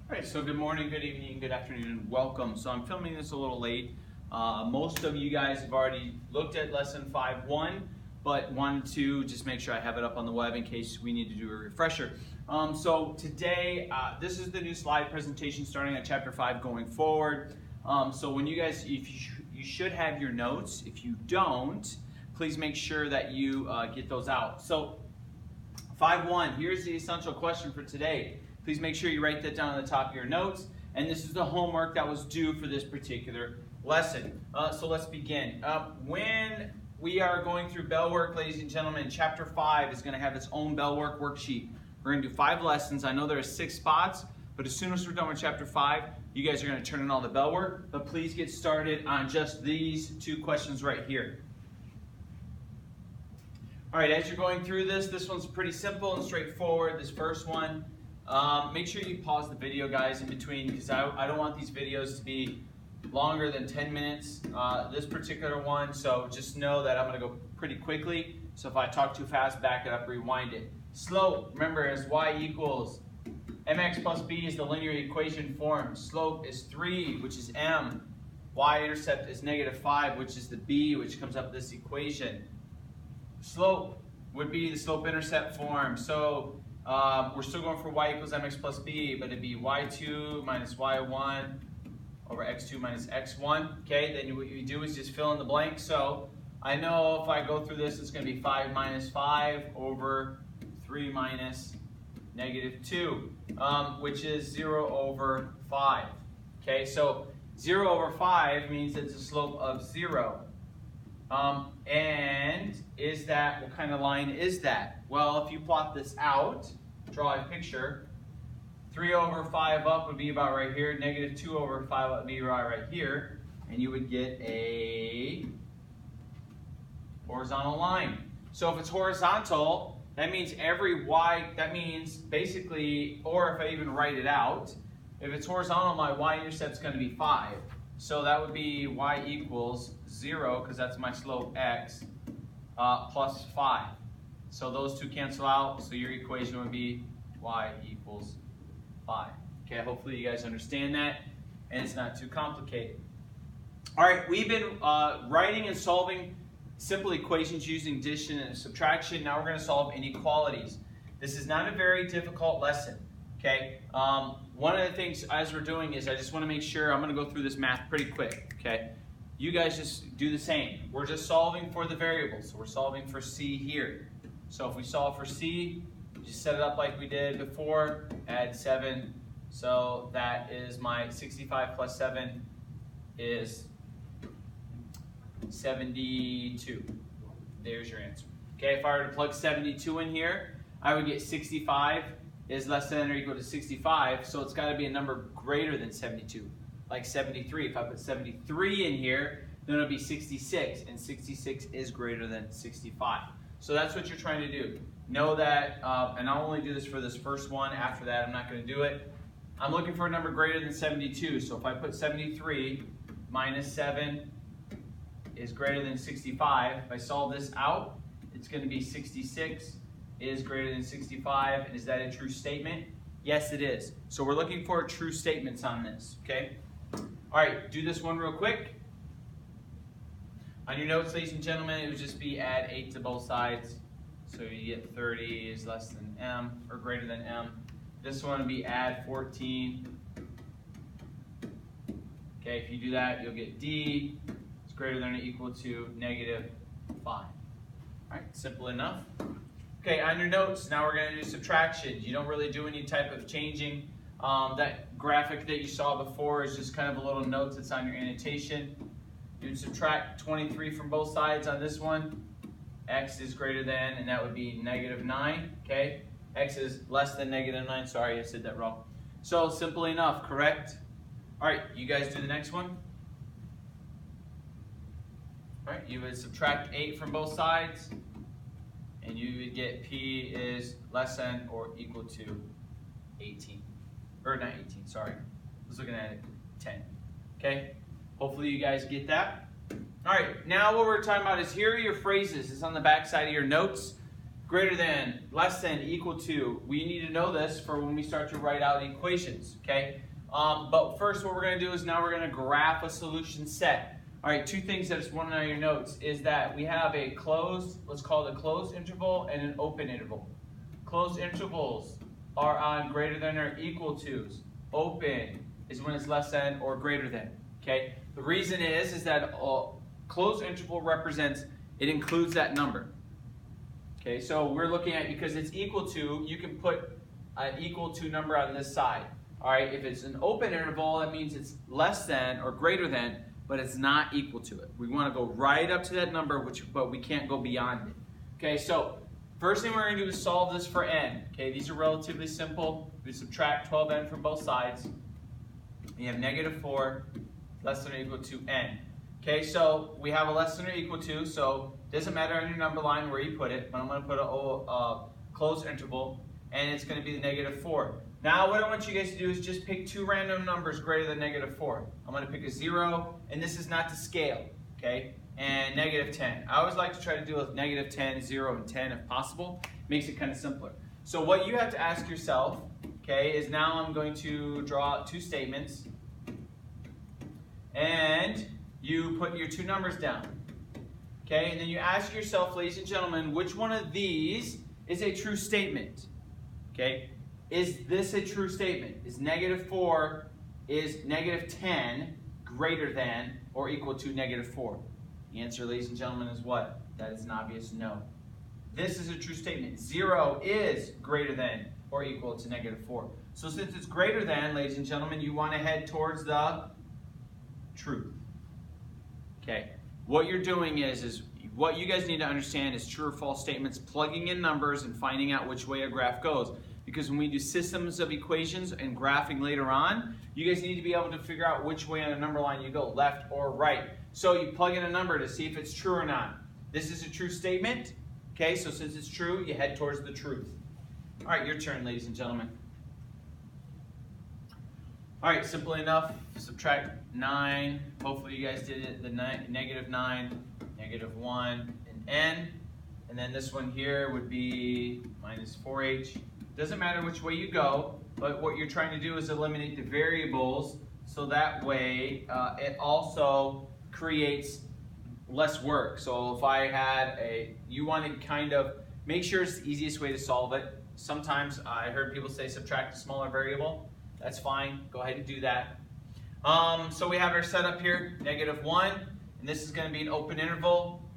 All right, so good morning, good evening, good afternoon, and welcome. So I'm filming this a little late. Most of you guys have already looked at lesson 5.1, but wanted to just make sure I have it up on the web in case we need to do a refresher. So today, this is the new slide presentation starting at chapter 5 going forward. So when you guys, you should have your notes. If you don't, please make sure that you get those out. So 5.1, here's the essential question for today. Please make sure you write that down on the top of your notes. And this is the homework that was due for this particular lesson. So let's begin. When we are going through bell work, ladies and gentlemen, chapter 5 is going to have its own bell work worksheet. We're going to do 5 lessons. I know there are 6 spots, but as soon as we're done with chapter 5, you guys are going to turn in all the bell work. But please get started on just these 2 questions right here. All right, as you're going through this one's pretty simple and straightforward. This first one. Make sure you pause the video, guys, in between, because I don't want these videos to be longer than 10 minutes, this particular one, so just know that I'm going to go pretty quickly. So if I talk too fast, back it up, rewind it. Slope, remember, is y equals mx plus b is the linear equation form. Slope is 3, which is m. Y-intercept is -5, which is the b, which comes up this equation. Slope would be the slope-intercept form. So we're still going for y equals mx plus b, but it'd be y2 minus y1 over x2 minus x1. Okay, then what you do is just fill in the blank. So I know if I go through this, it's going to be 5 minus 5 over 3 minus -2, which is 0 over 5. Okay, so 0 over 5 means it's a slope of 0. And is that, what kind of line is that? Well, if you plot this out, draw a picture, 3 over 5 up would be about right here, -2 over 5 up would be right here, and you would get a horizontal line. So if it's horizontal, that means that means basically, or if I even write it out, if it's horizontal, my y-intercept is going to be 5. So that would be y equals 0, because that's my slope x, plus 5. So those 2 cancel out, so your equation would be y equals 5. Okay, hopefully you guys understand that, and it's not too complicated. All right, we've been writing and solving simple equations using addition and subtraction. Now we're going to solve inequalities. This is not a very difficult lesson, okay? One of the things as we're doing is I just want to make sure, I'm going to go through this math pretty quick, okay? You guys just do the same. We're just solving for the variables. So we're solving for C here. So if we solve for C, just set it up like we did before, add 7. So that is my 65 plus 7 is 72. There's your answer. Okay, if I were to plug 72 in here, I would get 65 is less than or equal to 65, so it's got to be a number greater than 72, like 73. If I put 73 in here, then it'll be 66, and 66 is greater than 65. So that's what you're trying to do. Know that, and I'll only do this for this first one. After that, I'm not going to do it. I'm looking for a number greater than 72, so if I put 73 minus 7 is greater than 65, if I solve this out, it's going to be 66 is greater than 65, and is that a true statement? Yes, it is. So we're looking for true statements on this, okay? All right, do this one real quick. On your notes, ladies and gentlemen, it would just be add 8 to both sides. So you get 30 is less than m, or greater than m. This one would be add 14. Okay, if you do that, you'll get d is greater than or equal to -5. All right, simple enough. Okay, on your notes, now we're going to do subtraction. You don't really do any type of changing. That graphic that you saw before is just kind of a little note that's on your annotation. You'd subtract 23 from both sides on this one. X is greater than, and that would be -9, okay? X is less than -9, sorry, I said that wrong. So, simple enough, correct? All right, you guys do the next one. All right, you would subtract 8 from both sides, and you would get P is less than or equal to 18. Or not 18, sorry. I was looking at it, 10. Okay? Hopefully you guys get that. All right, now what we're talking about is here are your phrases. It's on the back side of your notes. greater than, less than, equal to. We need to know this for when we start to write out equations, okay? But first what we're going to do is now we're going to graph a solution set. All right, two things that I just want on your notes is that we have a closed, let's call it a closed interval and an open interval. Closed intervals are on greater than or equal to's. Open is when it's less than or greater than, okay? The reason is that a closed interval represents, it includes that number. Okay, so we're looking at, because it's equal to, you can put an equal to number on this side. All right, if it's an open interval, that means it's less than or greater than, but it's not equal to it. We want to go right up to that number, but we can't go beyond it. Okay, so first thing we're going to do is solve this for n. Okay, these are relatively simple. We subtract 12n from both sides. You have negative 4 less than or equal to n. Okay, so we have a less than or equal to, so it doesn't matter on your number line where you put it, but I'm going to put a closed interval, and it's going to be the negative 4. Now what I want you guys to do is just pick two random numbers greater than negative 4. I'm going to pick a 0, and this is not to scale, okay, and negative 10. I always like to try to deal with negative 10, 0, and 10 if possible. Makes it kind of simpler. So what you have to ask yourself, okay, is now I'm going to draw out two statements, and you put your two numbers down. Okay, and then you ask yourself, ladies and gentlemen, which one of these is a true statement? Okay, is this a true statement? Is negative 4, is negative 10 greater than or equal to negative 4? The answer, ladies and gentlemen, is what? That is an obvious no. This is a true statement. 0 is greater than or equal to negative 4. So since it's greater than, ladies and gentlemen, you want to head towards the truth. Okay, what you're doing is what you guys need to understand is true or false statements, plugging in numbers and finding out which way a graph goes. Because when we do systems of equations and graphing later on, you guys need to be able to figure out which way on a number line you go, left or right. So you plug in a number to see if it's true or not. This is a true statement. Okay, so since it's true, you head towards the truth. All right, your turn, ladies and gentlemen. All right, simple enough. Subtract 9. Hopefully you guys did it. The negative 9, negative 1, and n. And then this one here would be minus 4h. Doesn't matter which way you go, but what you're trying to do is eliminate the variables so that way it also creates less work. So if I had you want to kind of make sure it's the easiest way to solve it. Sometimes I heard people say subtract a smaller variable. That's fine, go ahead and do that. So we have our setup here, negative 1, and this is going to be an open interval,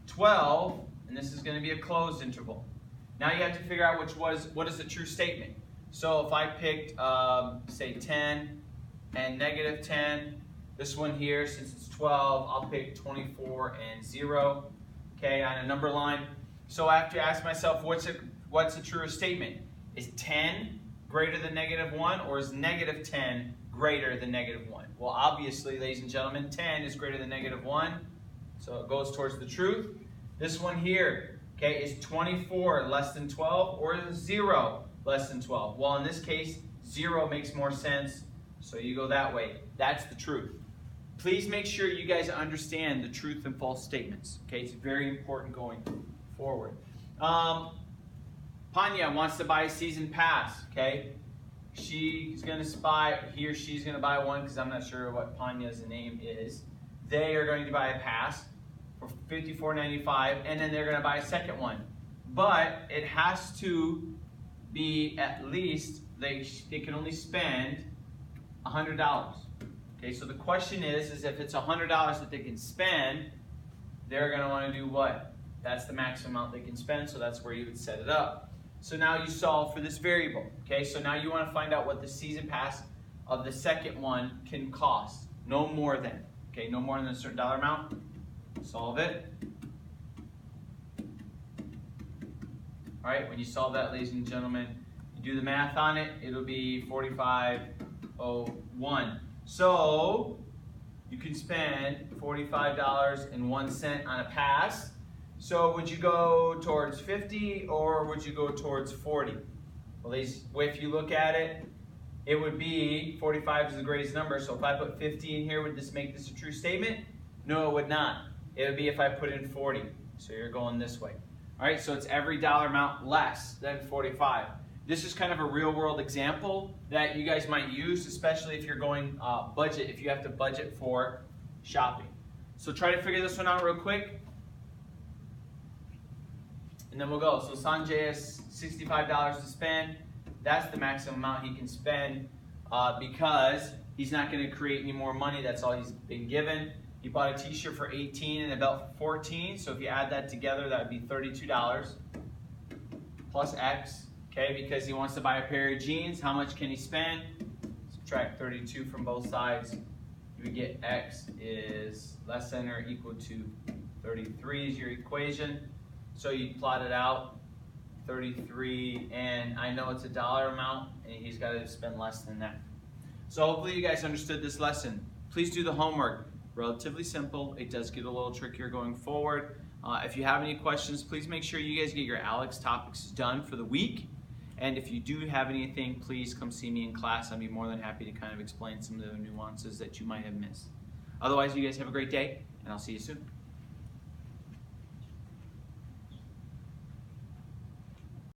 12, and this is going to be a closed interval. Now you have to figure out what is the true statement. So if I picked, say 10 and negative 10, this one here, since it's 12, I'll pick 24 and 0, okay, on a number line. So I have to ask myself, what's a true statement? Is 10 greater than negative 1, or is negative 10 greater than negative 1? Well, obviously, ladies and gentlemen, 10 is greater than negative 1, so it goes towards the truth. This one here, okay, is 24 less than 12, or is 0 less than 12? Well, in this case, 0 makes more sense, so you go that way. That's the truth. Please make sure you guys understand the truth and false statements, okay? It's very important going forward. Panya wants to buy a season pass, okay? She's going to buy, he or she's going to buy one, because I'm not sure what Panya's name is. They are going to buy a pass for $54.95, and then they're going to buy a second one. But it has to be at least, they can only spend $100. Okay, so the question is if it's $100 that they can spend, they're going to want to do what? That's the maximum amount they can spend, so that's where you would set it up. So now you solve for this variable. Okay, so now you want to find out what the season pass of the second one can cost. No more than. Okay, no more than a certain dollar amount. Solve it. All right, when you solve that, ladies and gentlemen, you do the math on it, it'll be $45.01. So you can spend $45.01 on a pass. So would you go towards 50 or would you go towards 40? Well, if you look at it, it would be 45 is the greatest number. So if I put 50 in here, would this make this a true statement? No, it would not. It would be if I put in 40. So you're going this way. All right, so it's every dollar amount less than 45. This is kind of a real world example that you guys might use, especially if you're going budget, if you have to budget for shopping. So try to figure this one out real quick. And then we'll go. So Sanjay has $65 to spend. That's the maximum amount he can spend because he's not going to create any more money. That's all he's been given. He bought a t-shirt for $18 and a belt for $14. So if you add that together, that would be $32 plus X. Okay, because he wants to buy a pair of jeans. How much can he spend? Subtract 32 from both sides. You would get X is less than or equal to 33 is your equation. So you plot it out, 33, and I know it's a dollar amount, and he's got to spend less than that. So hopefully you guys understood this lesson. Please do the homework. Relatively simple. It does get a little trickier going forward. If you have any questions, please make sure you guys get your ALEKS topics done for the week. And if you do have anything, please come see me in class. I'd be more than happy to kind of explain some of the nuances that you might have missed. Otherwise, you guys have a great day, and I'll see you soon.